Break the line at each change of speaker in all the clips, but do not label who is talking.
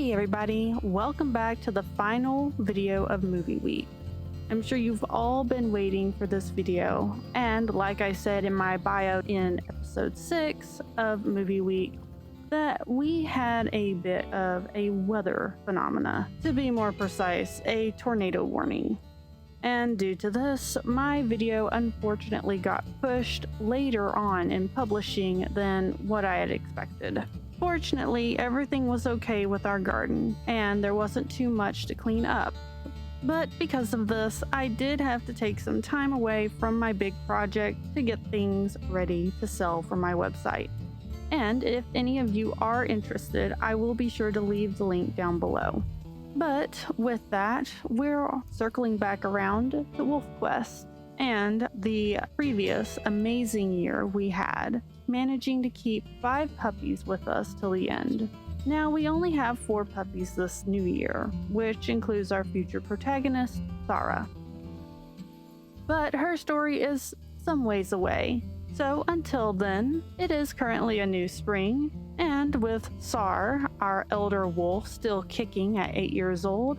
Hey everybody, welcome back to the final video of Movie Week. I'm sure you've all been waiting for this video, and like I said in my bio in episode 6 of Movie Week, that we had a bit of a weather phenomena. To be more precise, a tornado warning. And due to this, my video unfortunately got pushed later on in publishing than what I had expected. Fortunately, everything was okay with our garden, and there wasn't too much to clean up. But because of this, I did have to take some time away from my big project to get things ready to sell for my website. And if any of you are interested, I will be sure to leave the link down below. But with that, we're circling back around to Wolf Quest and the previous amazing year we had, managing to keep 5 puppies with us till the end. Now we only have 4 puppies this new year, which includes our future protagonist, Sarah. But her story is some ways away, so until then, it is currently a new spring, and with Sar, our elder wolf, still kicking at 8 years old,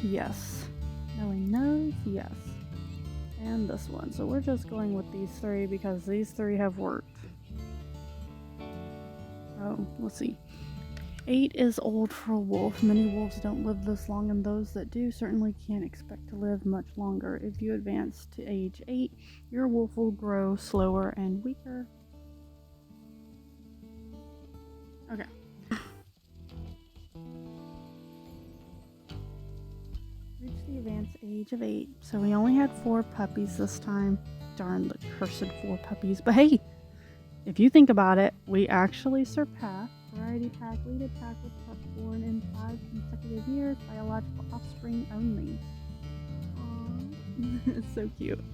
yes. Nelly knows, yes. And this one. So we're just going with these 3 because these 3 have worked. Oh, let's see. 8 is old for a wolf. Many wolves don't live this long, and those that do certainly can't expect to live much longer. If you advance to age 8, your wolf will grow slower and weaker. Okay. Reach the advanced age of 8. So we only had 4 puppies this time. Darn the cursed 4 puppies. But hey, if you think about it, we actually surpassed Variety Pack Leaded Pack with pups born in 5 consecutive years, biological offspring only. Aww. It's so cute.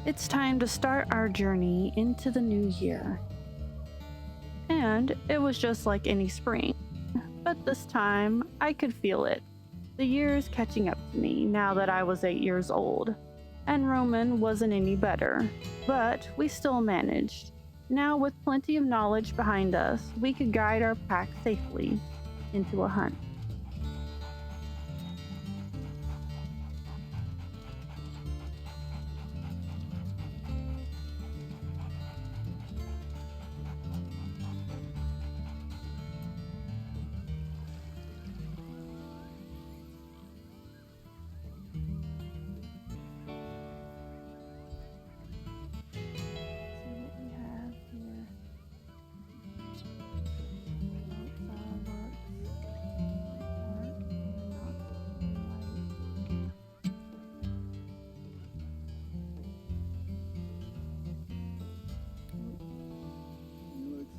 It's time to start our journey into the new year. And it was just like any spring, but this time I could feel it. The years catching up to me now that I was 8 years old. And Roman wasn't any better, but we still managed. Now with plenty of knowledge behind us, we could guide our pack safely into a hunt.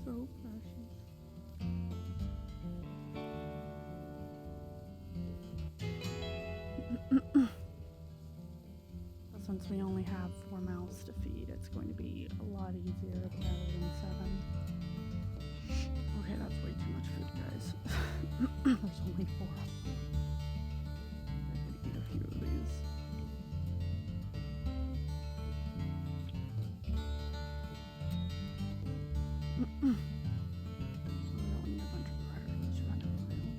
So precious. Since we only have 4 mouths to feed, it's going to be a lot easier rather than 7. Okay, that's way too much food, guys. There's only 4 of them. I could eat a few of these. We don't need a bunch of crackers running around.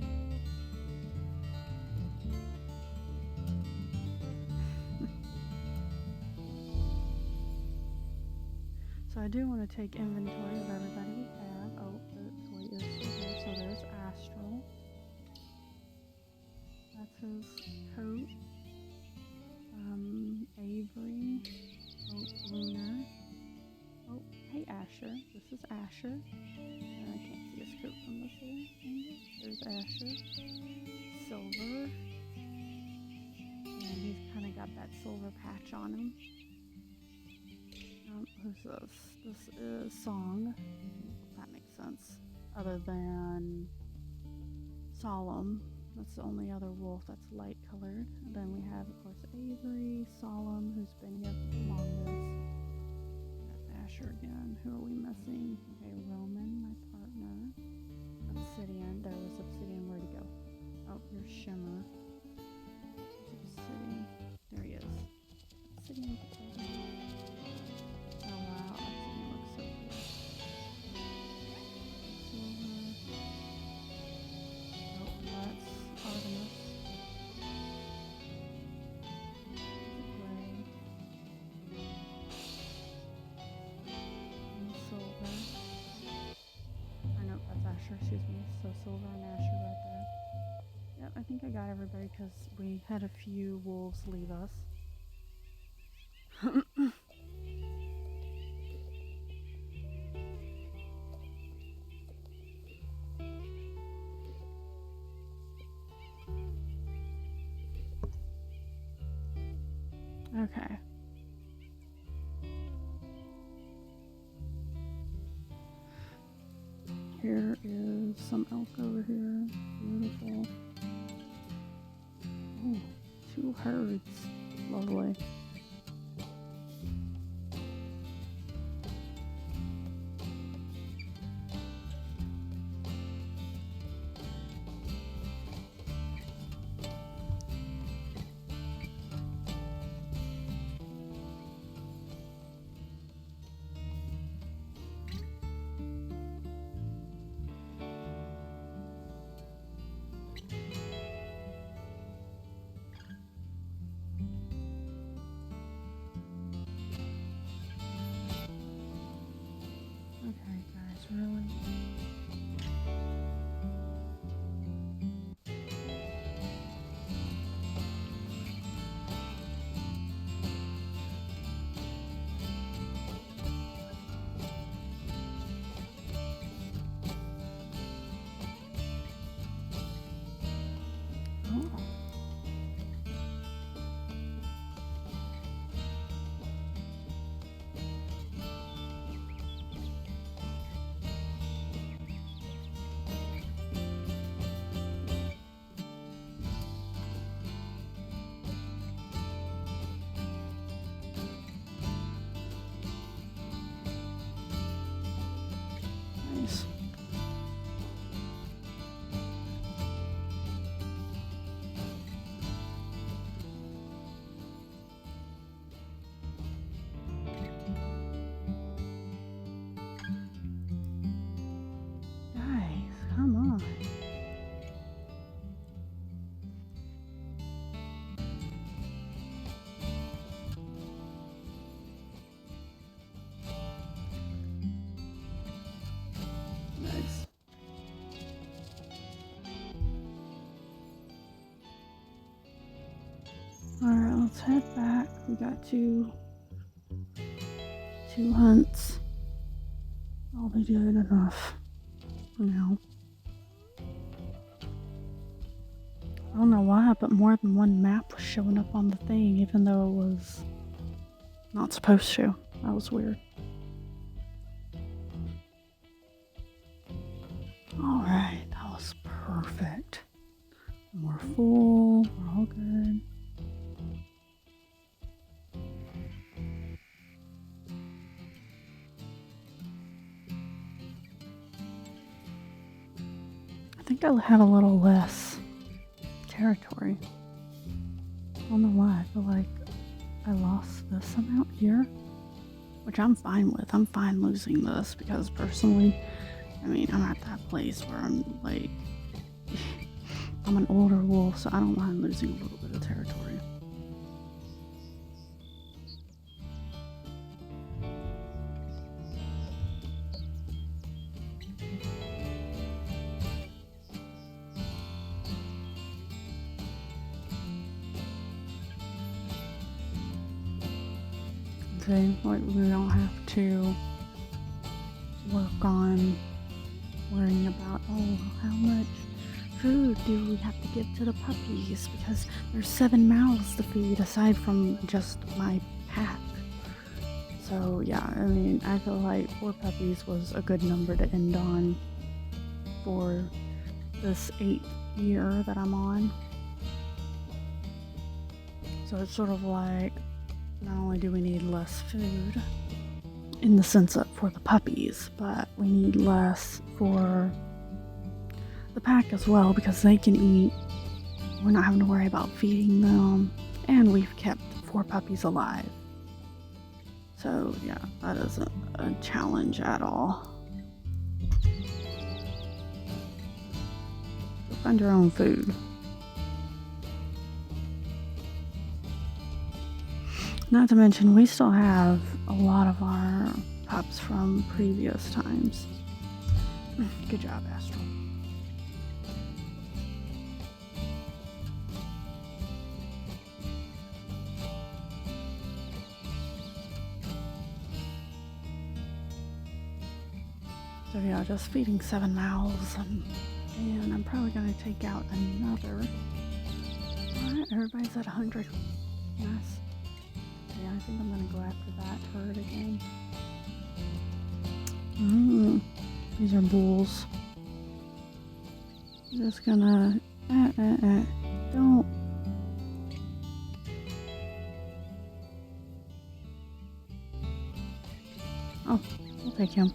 So I do want to take inventory of everybody we have. Oh, the toy is still here. So there's Astral. That's his coat. Avery. Oh, Luna. Oh, hey Asher. This is Asher. I can't see his coat from this here. There's Asher. Silver. And he's kind of got that silver patch on him. Who's this? This is Song. That makes sense. Other than Solemn. That's the only other wolf that's light colored. And then we have, of course, Avery, Solemn, who's been here for the longest. That's Asher again. Who are we missing? Okay, Roman, my partner. Obsidian. There was Obsidian. Where'd he go? Oh, here's Shimmer. Obsidian. There he is. Obsidian. Oh wow, Obsidian looks so cool. Silver. Oh, that's Artemis. Gray. And Silver. Or no, that's Asher, excuse me. So Silver and Asher right there. Yep, I think I got everybody because we had a few wolves leave us. Okay. Here is some elk over here. Beautiful. Oh, 2 herds. Lovely. Okay, guys, really? Oh. Nice. Guys, come on. Nice. Alright, let's head back. We got two hunts. I'll be good enough for now. I don't know why, but more than one map was showing up on the thing, even though it was not supposed to. That was weird. Alright, that was perfect. We're full, we're all good. I think I have a little less territory. I don't know why. I feel like I lost this amount here, which I'm fine with. I'm fine losing this because personally, I mean, I'm at that place where I'm like, I'm an older wolf, so I don't mind losing a little bit of territory. Okay, like we don't have to work on worrying about, oh, how much food do we have to give to the puppies because there's 7 mouths to feed aside from just my pack. So yeah, I mean, I feel like 4 puppies was a good number to end on for this 8th year that I'm on. So it's sort of like, not only do we need less food in the sense of for the puppies, but we need less for the pack as well, because they can eat. We're not having to worry about feeding them, and we've kept 4 puppies alive. So yeah, that isn't a challenge at all. Find your own food. Not to mention, we still have a lot of our pups from previous times. Good job, Astral. So yeah, just feeding 7 mouths, and I'm probably going to take out another. Alright, everybody's at 100. Nice. Yeah, I think I'm going to go after that herd again. These are bulls. I'm just gonna... Don't... Oh, I'll take him.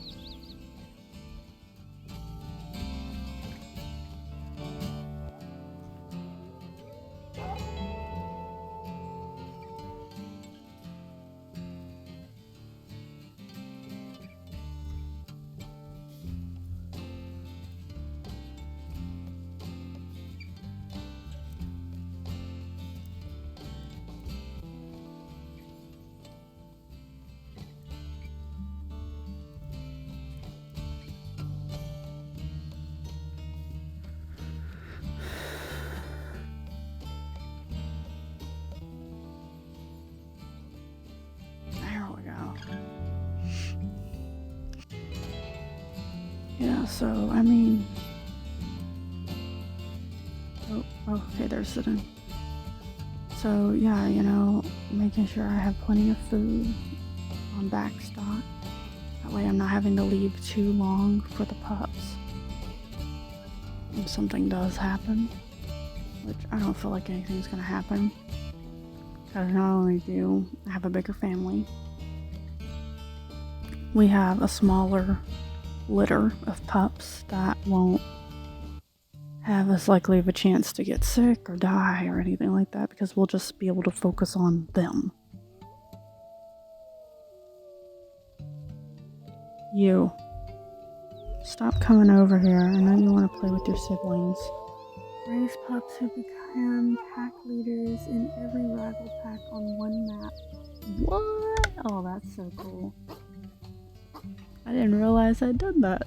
Yeah, so, I mean... Oh, okay, they're sitting. So, yeah, you know, making sure I have plenty of food on back stock. That way I'm not having to leave too long for the pups. If something does happen, which I don't feel like anything's gonna happen. Because not only do I have a bigger family, we have a smaller litter of pups that won't have as likely of a chance to get sick or die or anything like that, because we'll just be able to focus on them. You. Stop coming over here. I know you want to play with your siblings. Raise pups who become pack leaders in every rival pack on one map. What? Oh, that's so cool. I didn't realize I'd done that.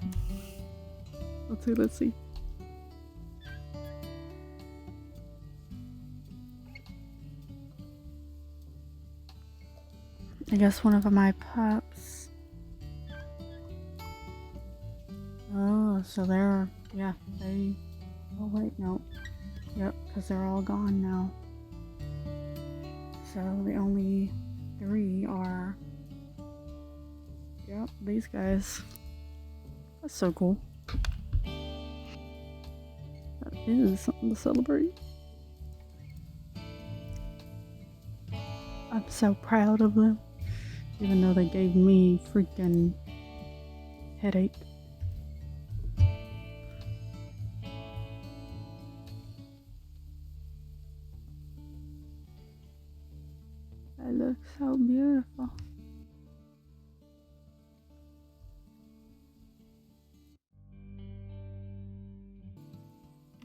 Let's see. I guess one of my pups. Oh, so they're, yeah, they, oh wait, no. Yep, because they're all gone now. So the only 3 are, yep, these guys. That's so cool. That is something to celebrate. I'm so proud of them, even though they gave me freaking headache. That looks so beautiful.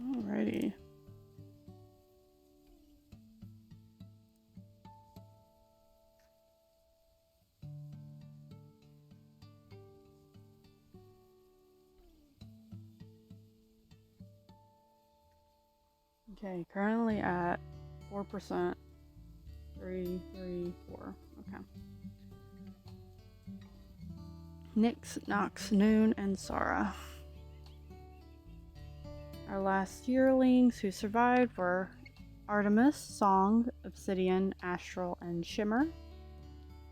Alrighty. Okay, currently at 4%. 3, 3, 4. Okay. Nyx, Nox, Noon, and Sara. Our last yearlings who survived were Artemis, Song, Obsidian, Astral, and Shimmer.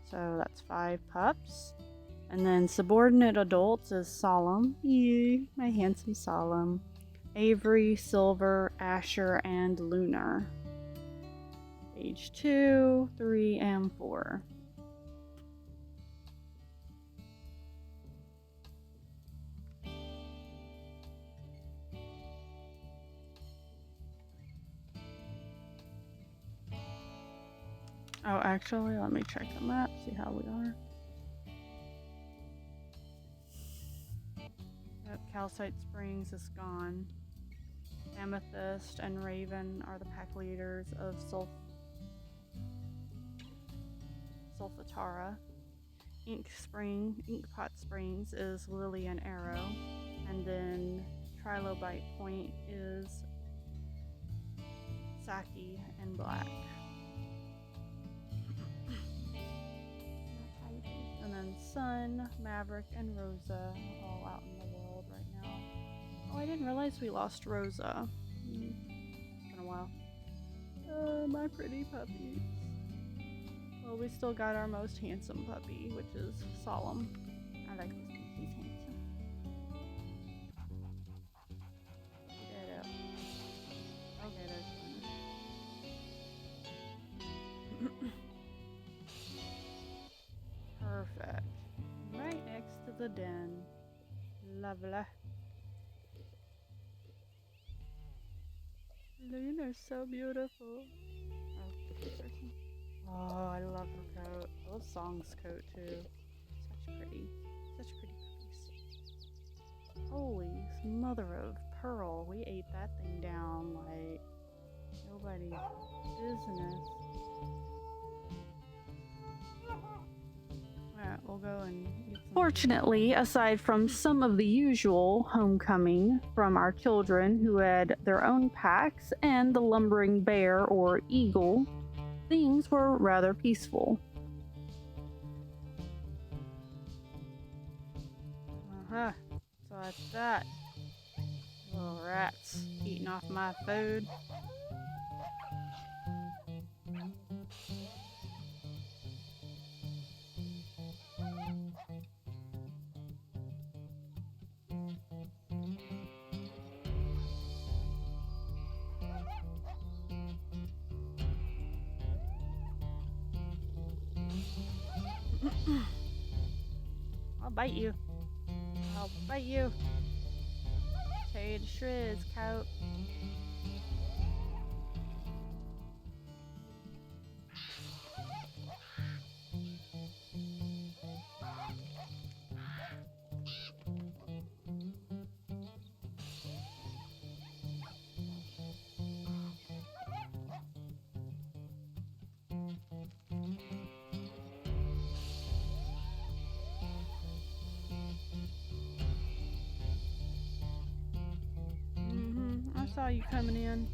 So that's 5 pups. And then subordinate adults is Solemn. Yay, my handsome Solemn. Avery, Silver, Asher, and Lunar. Age 2, 3, and 4. Oh, actually, let me check the map, see how we are. Yep, Calcite Springs is gone. Amethyst and Raven are the pack leaders of Sulfatara. Inkpot Springs is Lily and Arrow. And then Trilobite Point is Saki and Black. And then Sun, Maverick, and Rosa are all out in the world right now. Oh, I didn't realize we lost Rosa. It's been a while. My pretty puppies. Well, we still got our most handsome puppy, which is Solemn. I like this one. He's handsome. Get it up. Okay, there's one. Perfect. Right next to the den. Lovely. Luna's so beautiful. Oh, I love her coat. I love Song's coat too. Such pretty puppies. Holy mother of pearl, we ate that thing down like nobody's business. Alright, we'll go and get some. Fortunately, aside from some of the usual homecoming from our children who had their own packs and the lumbering bear or eagle, things were rather peaceful. So that's that. Little rats eating off my food. I'll bite you. I'll bite you. Tear you to shreds, coat. I saw you coming in.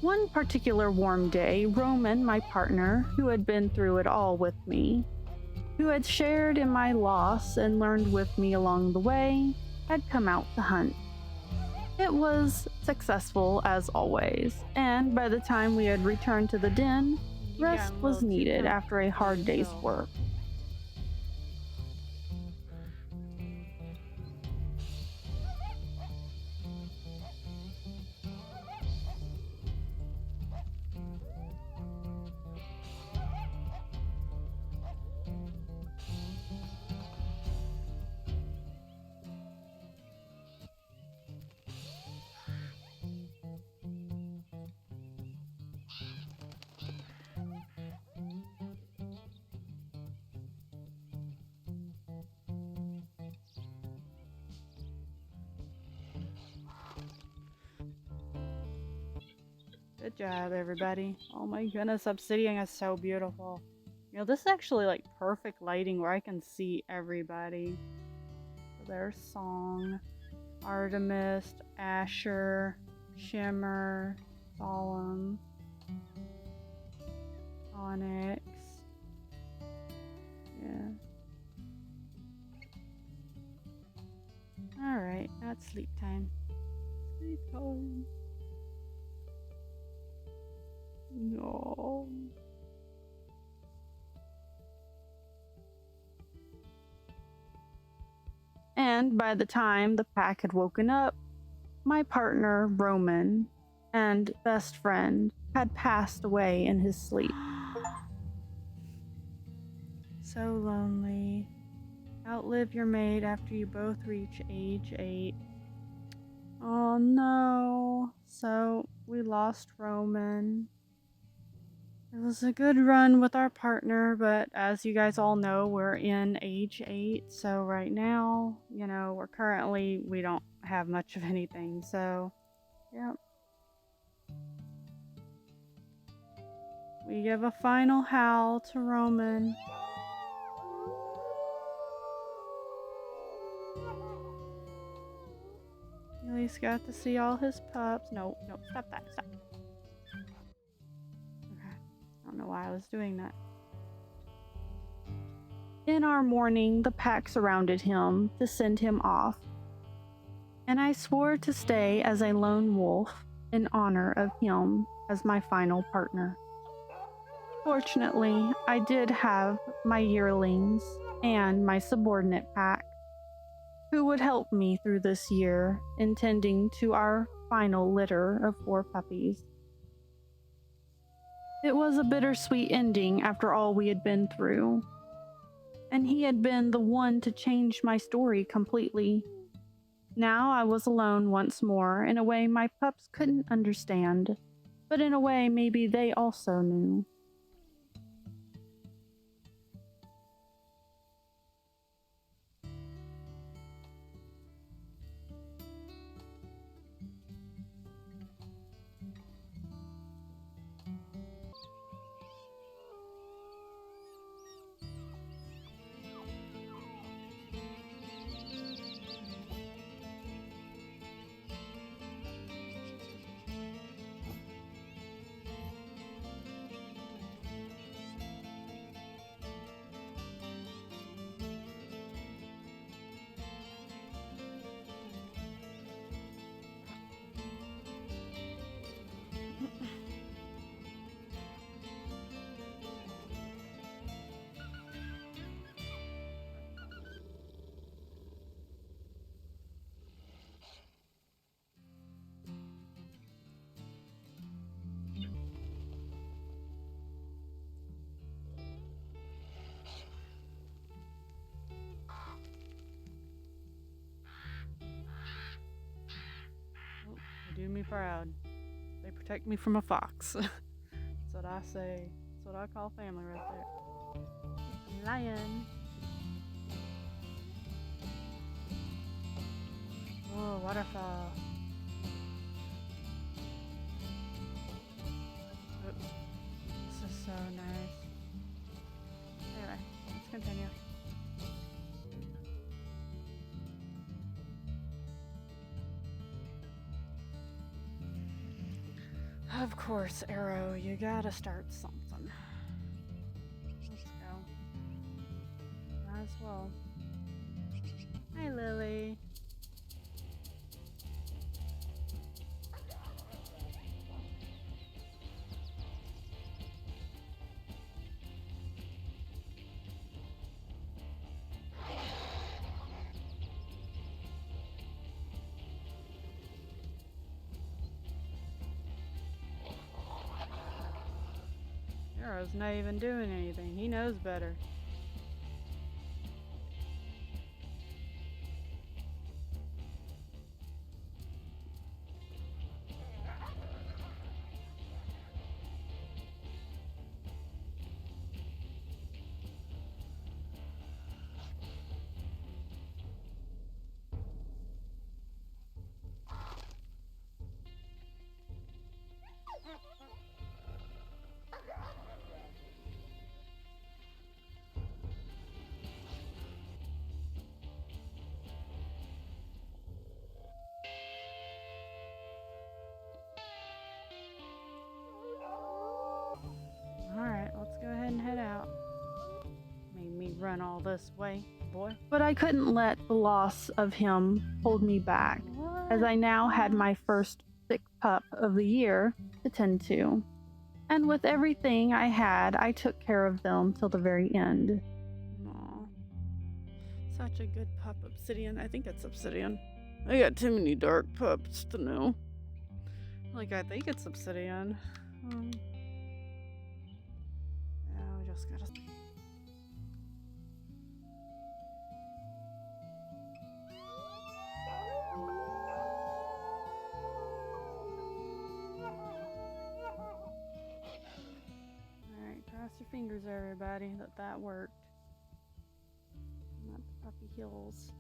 One particular warm day, Roman, my partner, who had been through it all with me, who had shared in my loss and learned with me along the way, had come out to hunt. It was successful as always, and by the time we had returned to the den, rest was needed after a hard day's work. Good job, everybody. Oh my goodness, Obsidian is so beautiful. You know, this is actually like perfect lighting where I can see everybody. So there's Song, Artemis, Asher, Shimmer, Solemn, Onyx. Yeah. Alright, now it's sleep time. Sleep time. No. And by the time the pack had woken up, my partner, Roman, and best friend had passed away in his sleep. So lonely. Outlive your mate after you both reach age 8. Oh no. So we lost Roman. It was a good run with our partner, but as you guys all know, we're in age 8. So right now, we don't have much of anything. So, yep. We give a final howl to Roman. At least got to see all his pups. No, stop that. Stop. Okay. I don't know why I was doing that. In our mourning, the pack surrounded him to send him off, and I swore to stay as a lone wolf in honor of him as my final partner. Fortunately, I did have my yearlings and my subordinate pack, who would help me through this year in tending to our final litter of 4 puppies. It was a bittersweet ending after all we had been through, and he had been the one to change my story completely. Now I was alone once more in a way my pups couldn't understand, but in a way maybe they also knew. They do me proud. They protect me from a fox. That's what I say. That's what I call family right there. Lion. Oh, waterfall. Oops. This is so nice. Anyway, let's continue. Of course, Arrow, you gotta start something. Let's go. Might as well. Hi, Lily. Arrow's not even doing anything. He knows better. Alright, let's go ahead and head out. Made me run all this way, boy. But I couldn't let the loss of him hold me back, as I now had my first sick pup of the year to tend to. And with everything I had, I took care of them till the very end. Aww. Such a good pup, Obsidian. I think it's Obsidian. I got too many dark pups to know. Like, I think it's Obsidian. Yeah, we just gotta... Alright, cross your fingers, everybody, that worked. Not the puppy heals.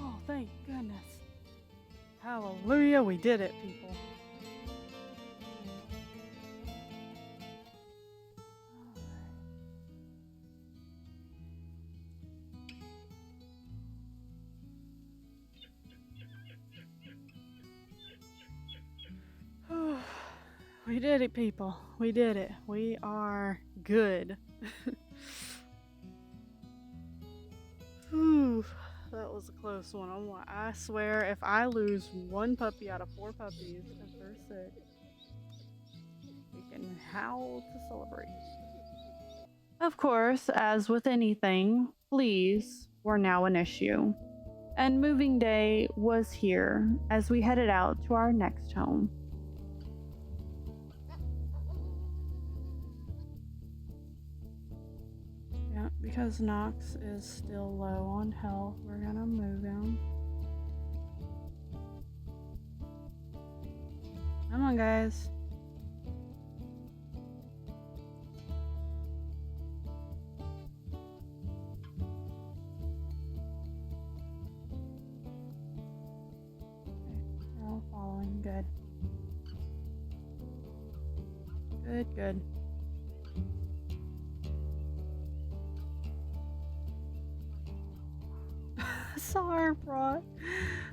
Oh, thank goodness. Hallelujah, we did it, people. Alright. We did it, people. We did it. We are good. Whew. That was a close one. I swear, if I lose one puppy out of 4 puppies and they're sick, we can howl to celebrate. Of course, as with anything, fleas were now an issue. And moving day was here as we headed out to our next home. Yeah, because Knox is still low on health, we're gonna move him. Come on, guys. Okay, we're all following. Good. Good.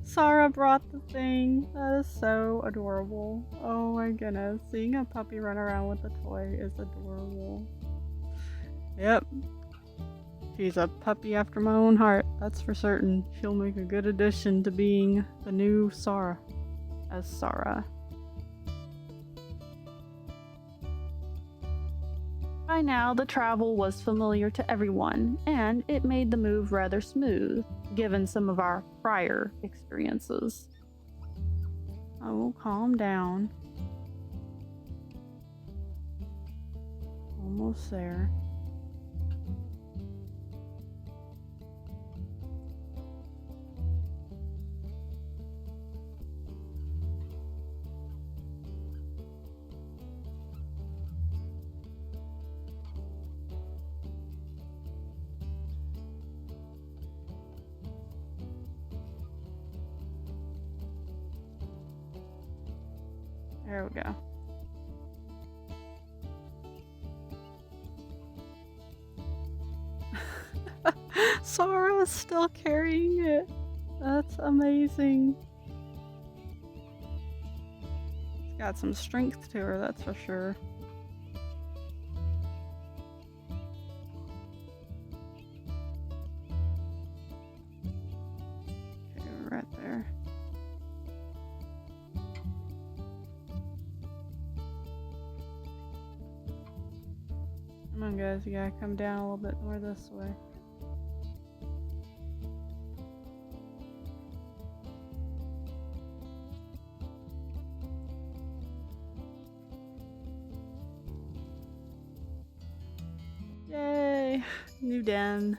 Sarah brought the thing. That is so adorable. Oh my goodness. Seeing a puppy run around with a toy is adorable. Yep. She's a puppy after my own heart, that's for certain. She'll make a good addition to being the new Sarah. As Sarah. By now, the travel was familiar to everyone, and it made the move rather smooth, given some of our prior experiences. Oh, calm down. Almost there. There we go. Sarah's still carrying it. That's amazing. She's got some strength to her, that's for sure. Okay, we're right there. Come on, guys, you gotta come down a little bit more this way. Yay! New den.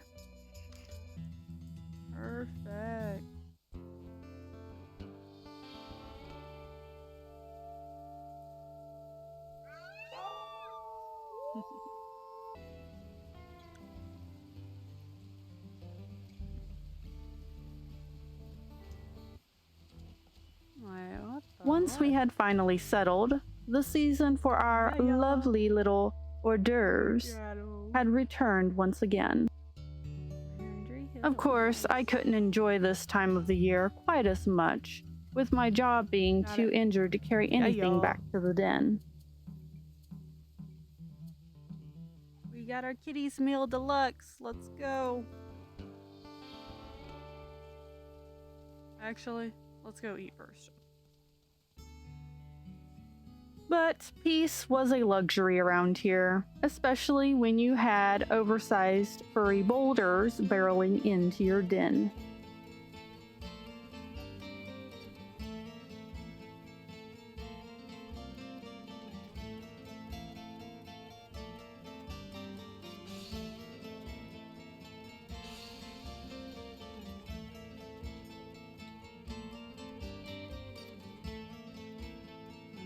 Once we had finally settled, the season for our lovely little hors d'oeuvres had returned once again. Of course, I couldn't enjoy this time of the year quite as much, with my jaw being too injured to carry anything back to the den. We got our kitty's meal deluxe. Let's go. Actually, let's go eat first. But peace was a luxury around here, especially when you had oversized furry boulders barreling into your den.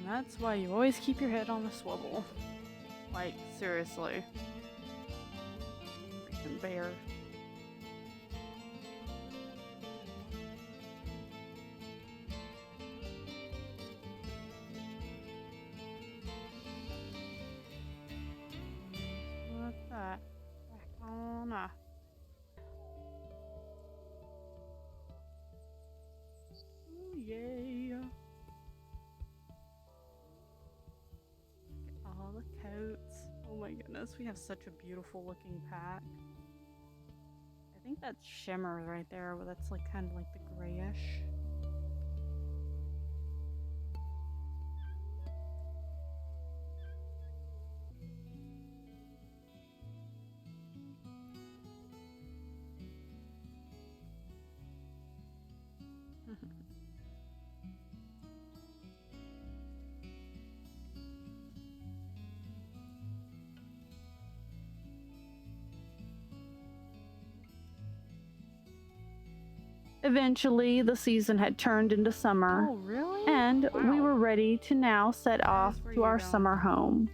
That's why you always keep your head on a swivel. Like, seriously. Freaking bear. What's that? Back on up. Oh, yeah. All the coats. Oh my goodness, we have such a beautiful looking pack. I think that's shimmer right there, but that's like kind of like the grayish. Eventually, the season had turned into summer.
Oh, really?
And
Wow.
we were ready to now set off to our summer home.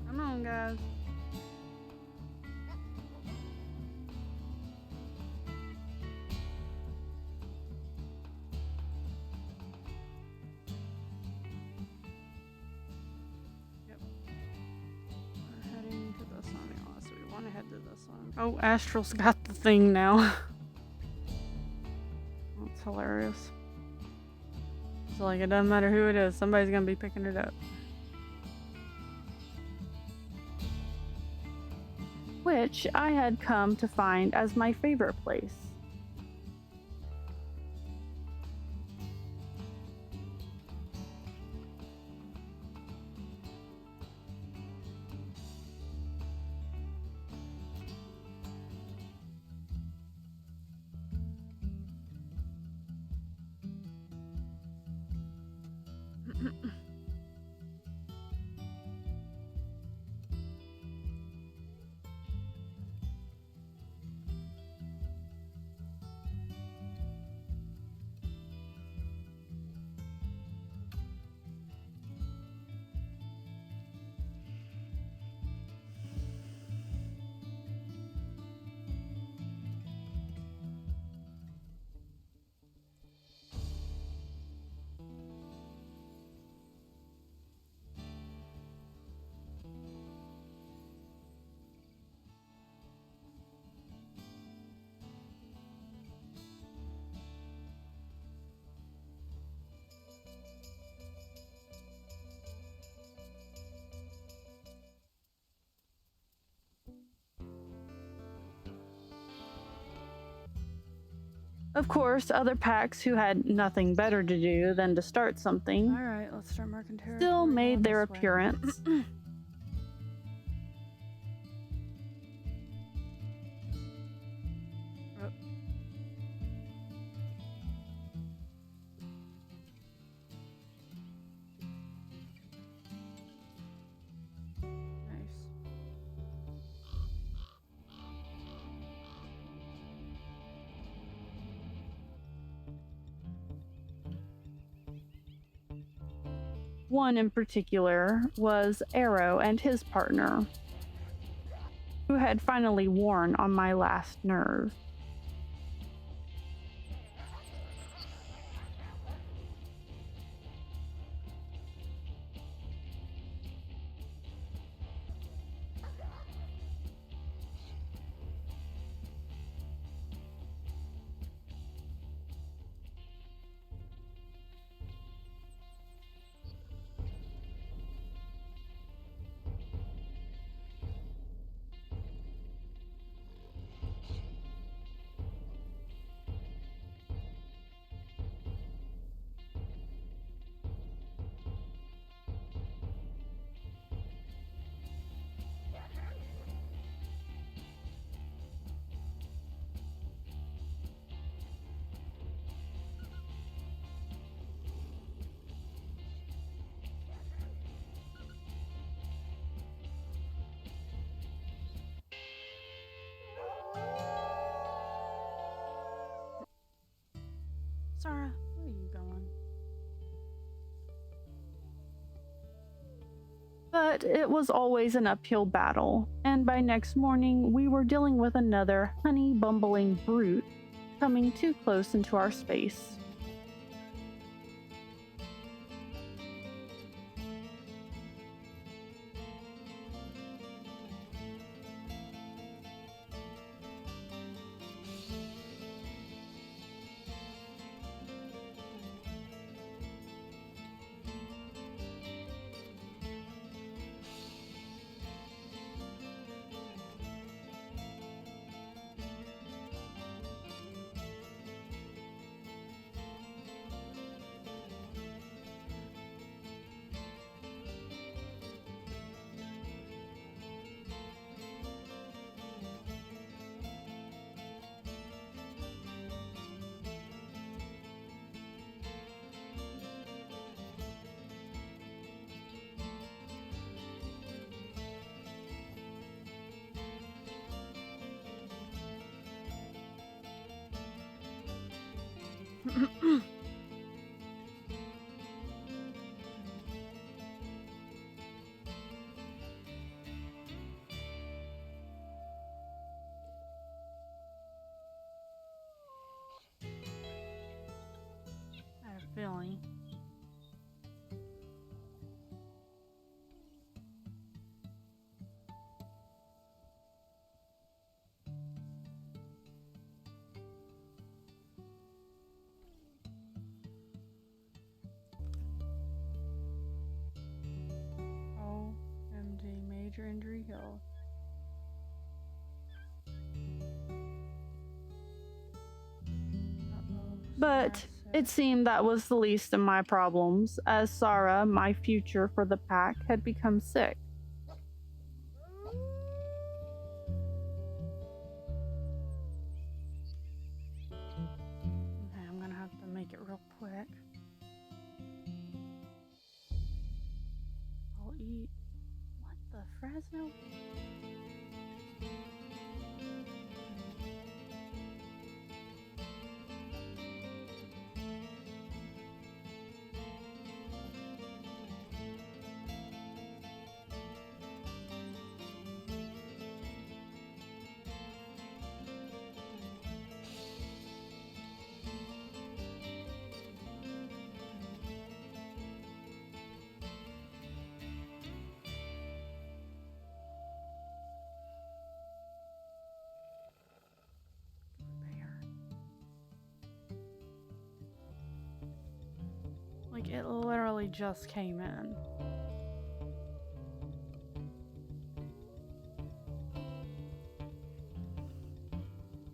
Come on, guys. Yep. We're heading to this one, y'all, so we want to head to this one. Oh, Astral's got the thing now. That's hilarious. So, like, it doesn't matter who it is, somebody's gonna be picking it up. Which I had come to find as my favorite place. Of course, other packs who had nothing better to do than to start something
Alright, let's start marking territory.
still made their appearance. One in particular was Arrow and his partner, who had finally worn on my last nerve. Sarah, where are you going? But it was always an uphill battle, and by next morning we were dealing with another honey bumbling brute coming too close into our space. I have a feeling. OMG, major injury hill. But it seemed that was the least of my problems, as Sarah, my future for the pack, had become sick. Okay, I'm gonna have to make it real quick. I'll eat. What the Fresno? Like, it literally just came in.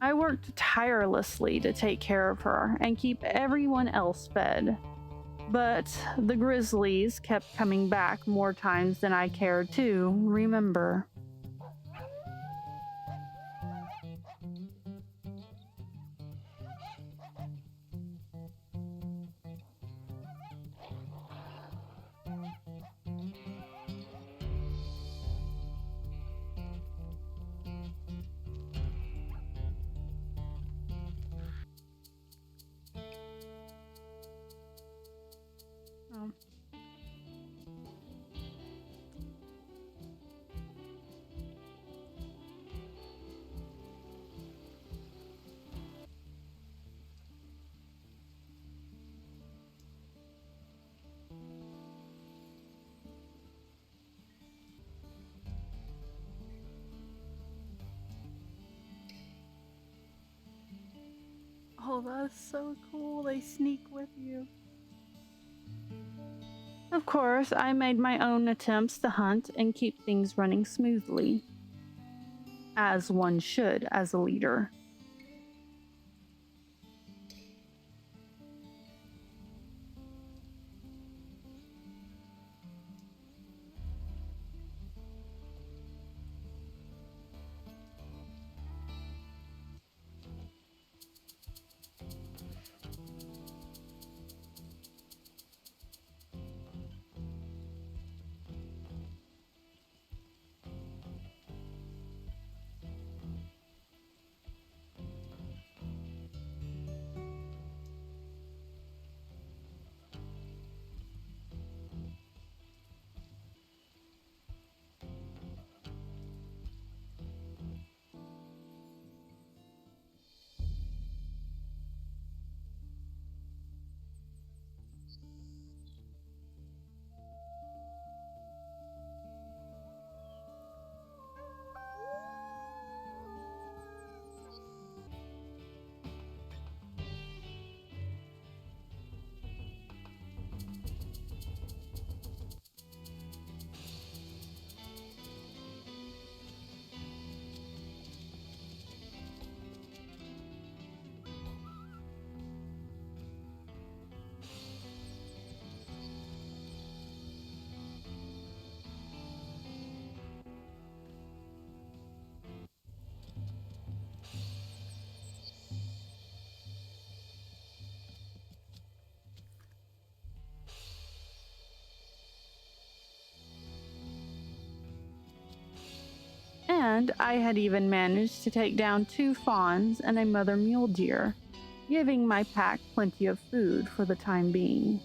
I worked tirelessly to take care of her and keep everyone else fed. But the grizzlies kept coming back more times than I cared to remember. Oh, that's so cool. They sneak with you. Of course, I made my own attempts to hunt and keep things running smoothly, as one should as a leader. And I had even managed to take down 2 fawns and a mother mule deer, giving my pack plenty of food for the time being.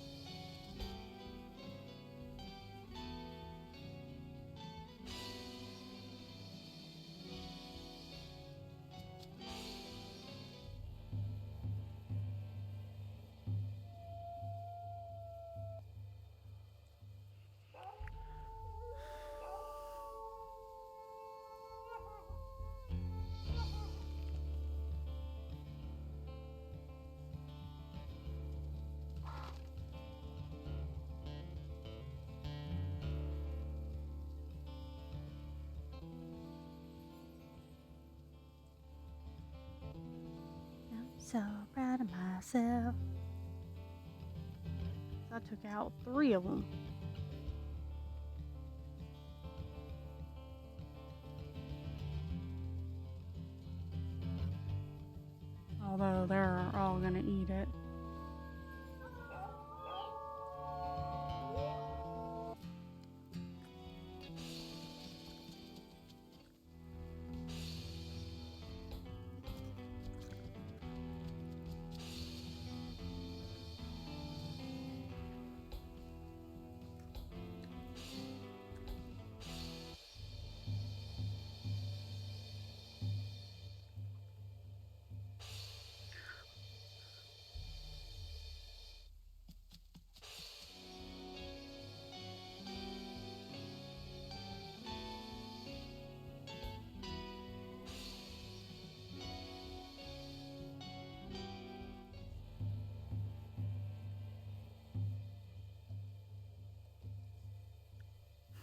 I'm so proud of myself. I took out 3 of them. Although they're all gonna eat it.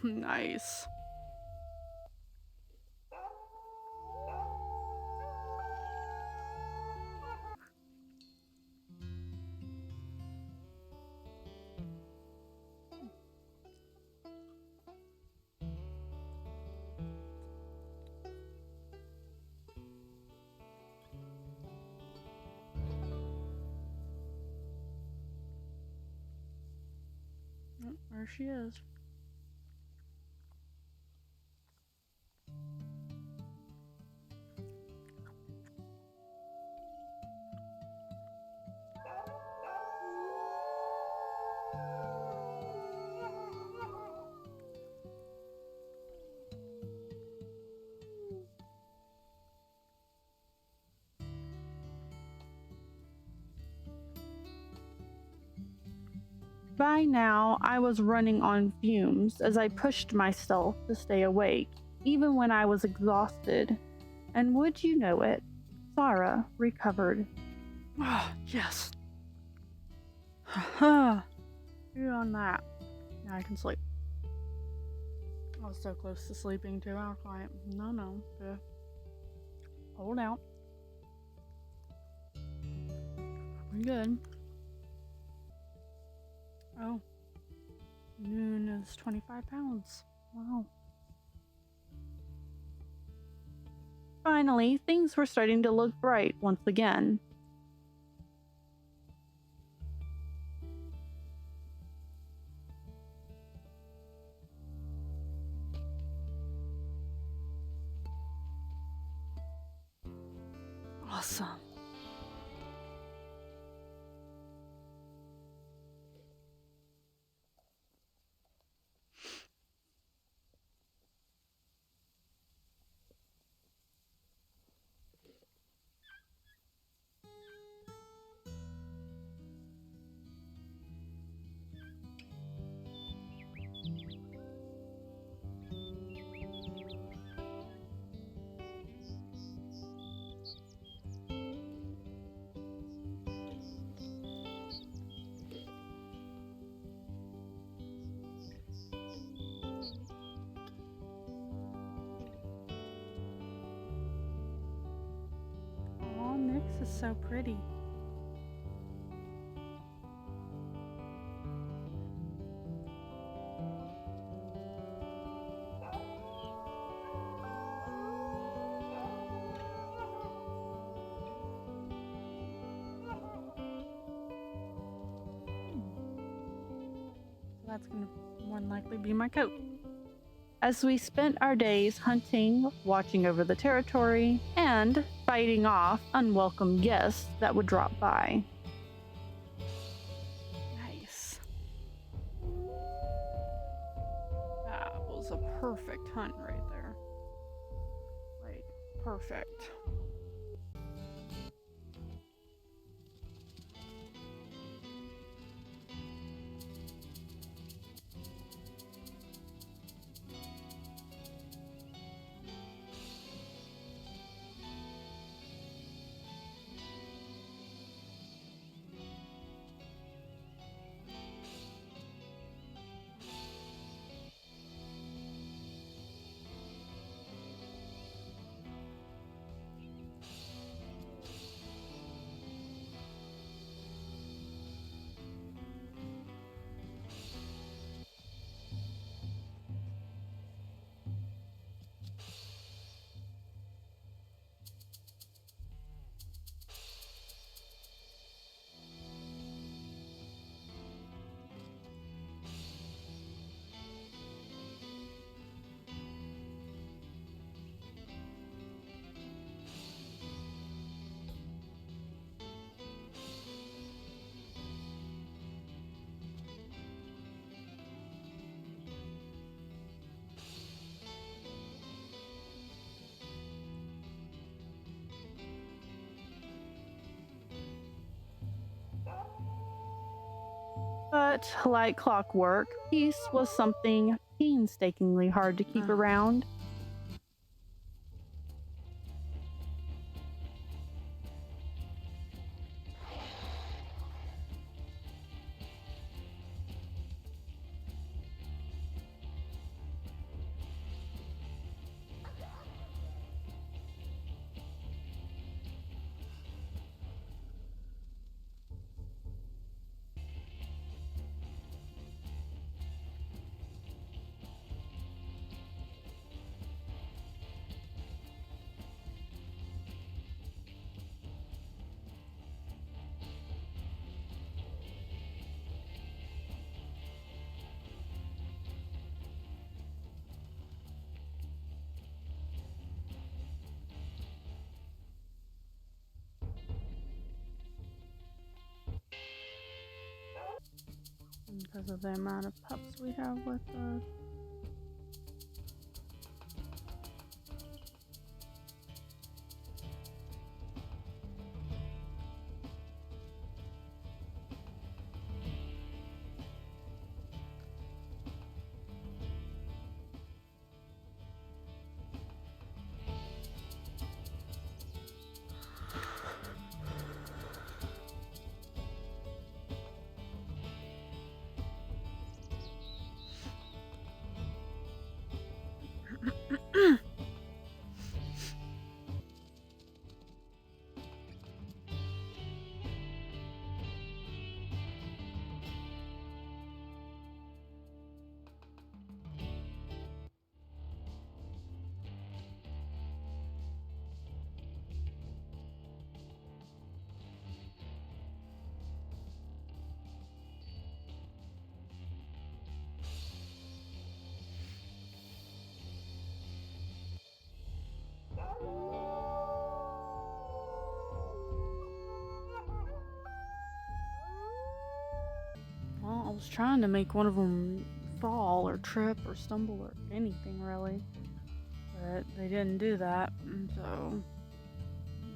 Nice. There she is. By now, I was running on fumes as I pushed myself to stay awake, even when I was exhausted. And would you know it, Sarah recovered. Ah, yes. Haha. You on that. Now I can sleep. I was so close to sleeping too. I was like, no. Hold out. We're good. Oh. Noon is 25 pounds. Wow. Finally, things were starting to look bright once again. Awesome. Oh, Nyx is so pretty. So that's going to more than likely be my coat. As we spent our days hunting, watching over the territory, and fighting off unwelcome guests that would drop by. Nice. That was a perfect hunt right there. Like, perfect. But like clockwork, peace was something painstakingly hard to keep around. Because of the amount of pups we have with us. was trying to make one of them fall or trip or stumble or anything really, but they didn't do that, and so I'm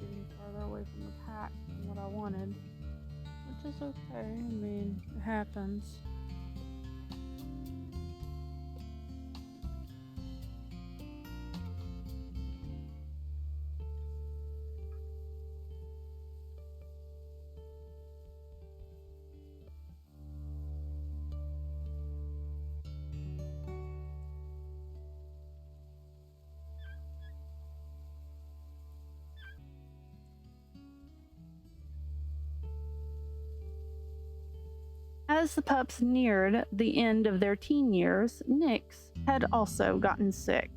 getting farther away from the pack than what I wanted, which is okay. I mean, it happens. As the pups neared the end of their teen years, Nyx had also gotten sick.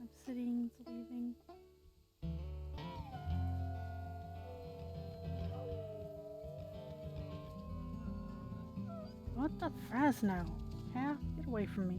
I'm sitting, leaving. What the Fresno? Half, get away from me.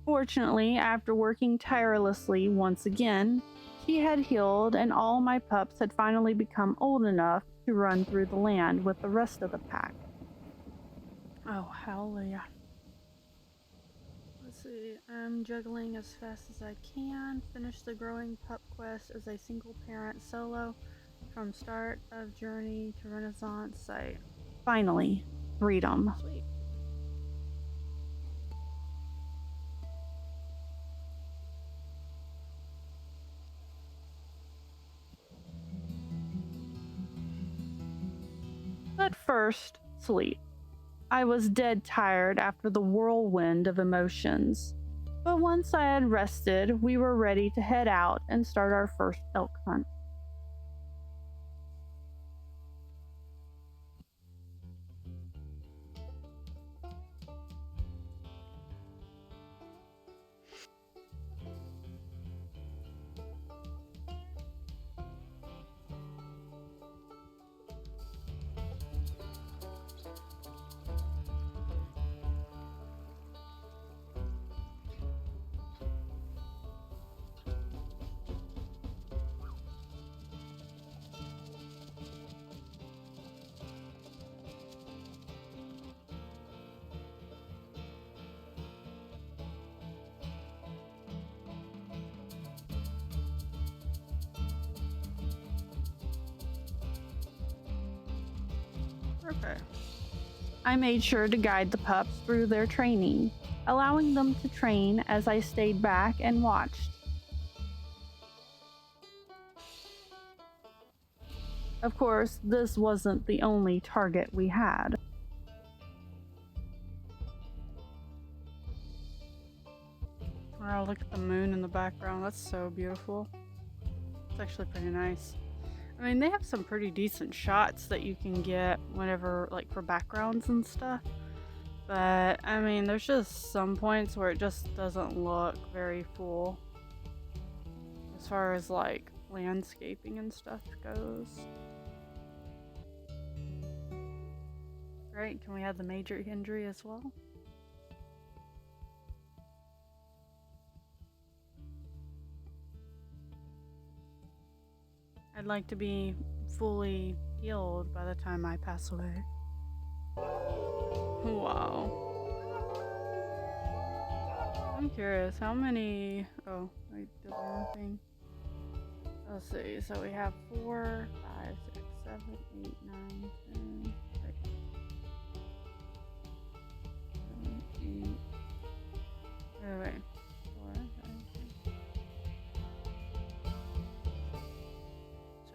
Fortunately, after working tirelessly once again, she had healed and all my pups had finally become old enough to run through the land with the rest of the pack. Oh, hallelujah. Let's see, I'm juggling as fast as I can. Finish the growing pup quest as a single parent solo from start of journey to Renaissance site. Finally, freedom. Sweet. But first, sleep. I was dead tired after the whirlwind of emotions. But once I had rested, we were ready to head out and start our first elk hunt. Okay. I made sure to guide the pups through their training, allowing them to train as I stayed back and watched. Of course, this wasn't the only target we had. Wow, look at the moon in the background. That's so beautiful. It's actually pretty nice. I mean, they have some pretty decent shots that you can get whenever, like, for backgrounds and stuff. But, I mean, there's just some points where it just doesn't look very full. As far as, like, landscaping and stuff goes. Great, can we have the major injury as well? I'd like to be fully healed by the time I pass away. Wow. I'm curious, how many... Oh, I did the wrong thing. Let's see, so we have 4, 5, 6, 7, 8, 9, 10, 7, 8. Wait. 4, 5, 6.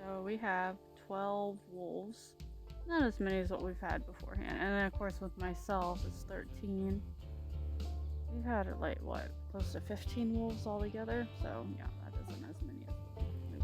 So we have 12 wolves. Not as many as what we've had beforehand. And then, of course, with myself, it's 13. We've had, like, what, close to 15 wolves altogether? So, yeah, that isn't as many as we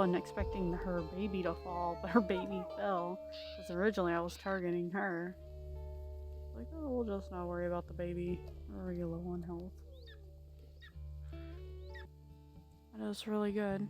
wasn't expecting her baby to fall, but her baby fell. Because originally I was targeting her. Like, oh, we'll just not worry about the baby. We're already low on health. That is really good.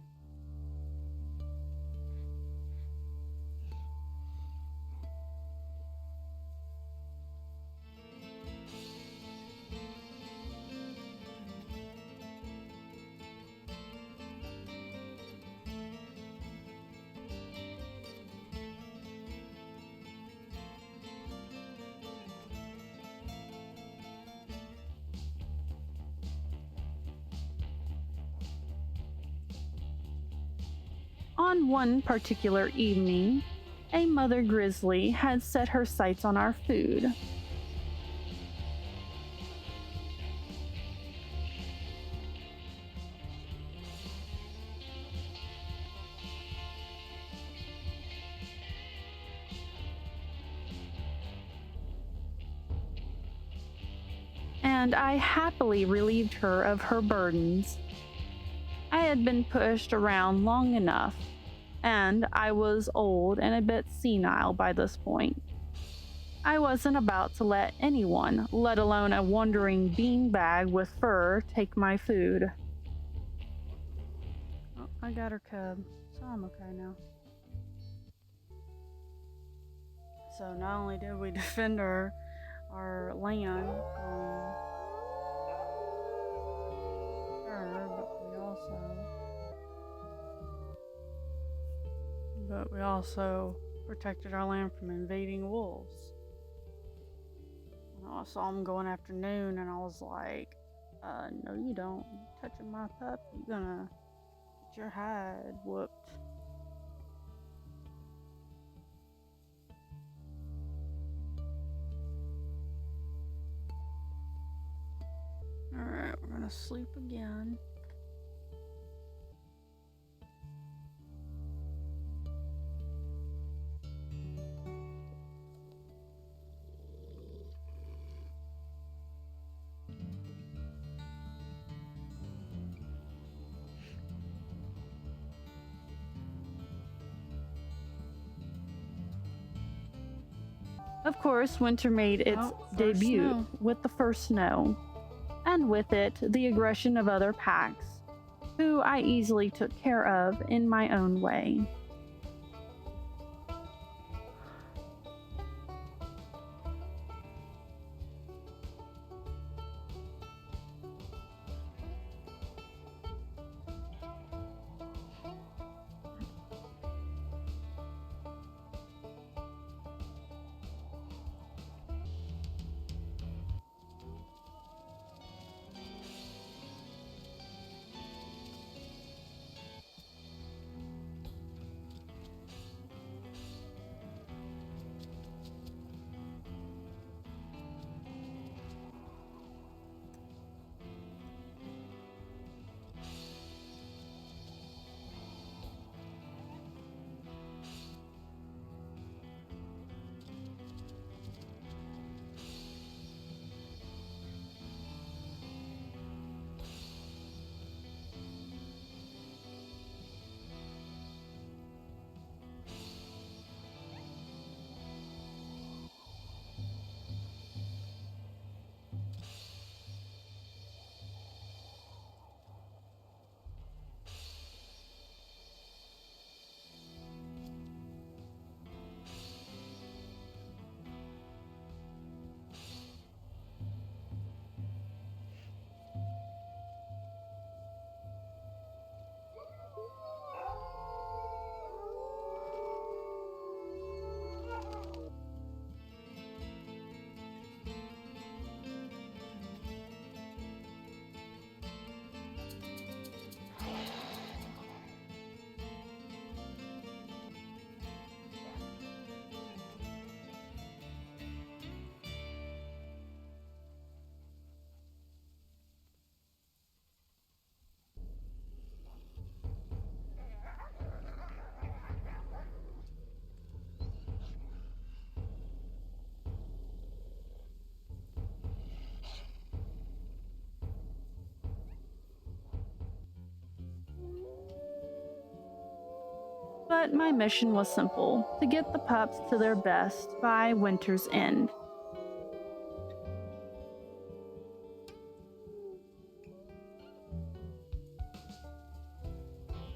On one particular evening, a mother grizzly had set her sights on our food. And I happily relieved her of her burdens. I had been pushed around long enough, and I was old and a bit senile by this point. I wasn't about to let anyone, let alone a wandering beanbag with fur, take my food. Oh, I got her cub, so I'm okay now. So not only did we defend our land from her, but we also protected our land from invading wolves. And I saw them going after noon, and I was like, no you don't. You touching my pup, you're gonna get your hide whooped. Alright, we're gonna sleep again. Of course, winter made its debut with the first snow, and with it, the aggression of other packs, who I easily took care of in my own way. But my mission was simple: to get the pups to their best by winter's end.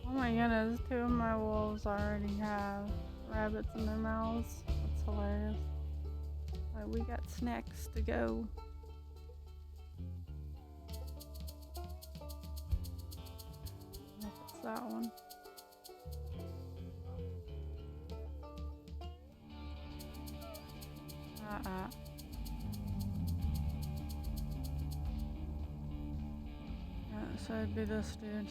Oh my goodness, 2 of my wolves already have rabbits in their mouths. That's hilarious. Alright, we got snacks to go. What's that one? So it'd be this dude.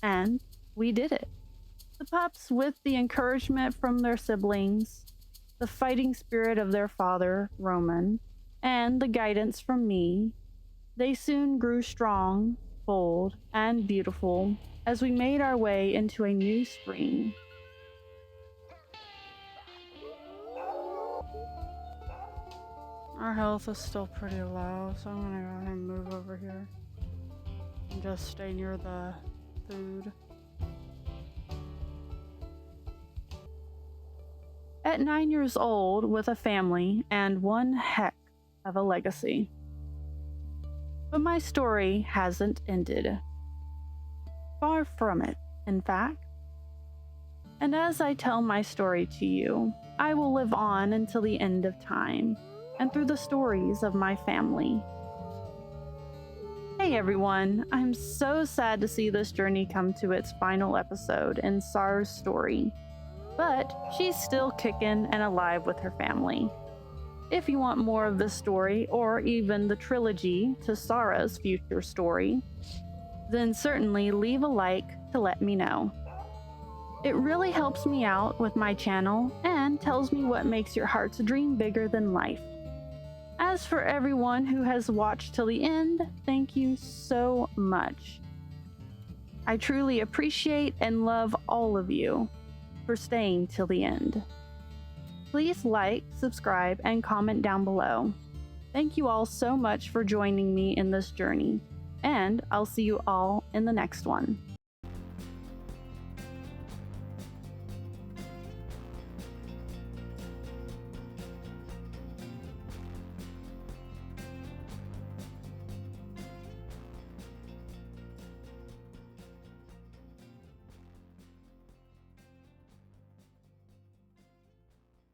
and we did it. The pups, with the encouragement from their siblings, the fighting spirit of their father, Roman, and the guidance from me, they soon grew strong, bold, and beautiful as we made our way into a new spring. Our health is still pretty low, so I'm gonna go ahead and move over here and just stay near the food. At 9 years old, with a family and one heck of a legacy. But my story hasn't ended. Far from it, in fact. And as I tell my story to you, I will live on until the end of time, and through the stories of my family. Hey everyone, I'm so sad to see this journey come to its final episode in Sarah's story. But she's still kicking and alive with her family. If you want more of this story, or even the trilogy to Sarah's future story, then certainly leave a like to let me know. It really helps me out with my channel and tells me what makes your hearts dream bigger than life. As for everyone who has watched till the end, thank you so much. I truly appreciate and love all of you for staying till the end. Please like, subscribe, and comment down below. Thank you all so much for joining me in this journey, and I'll see you all in the next one.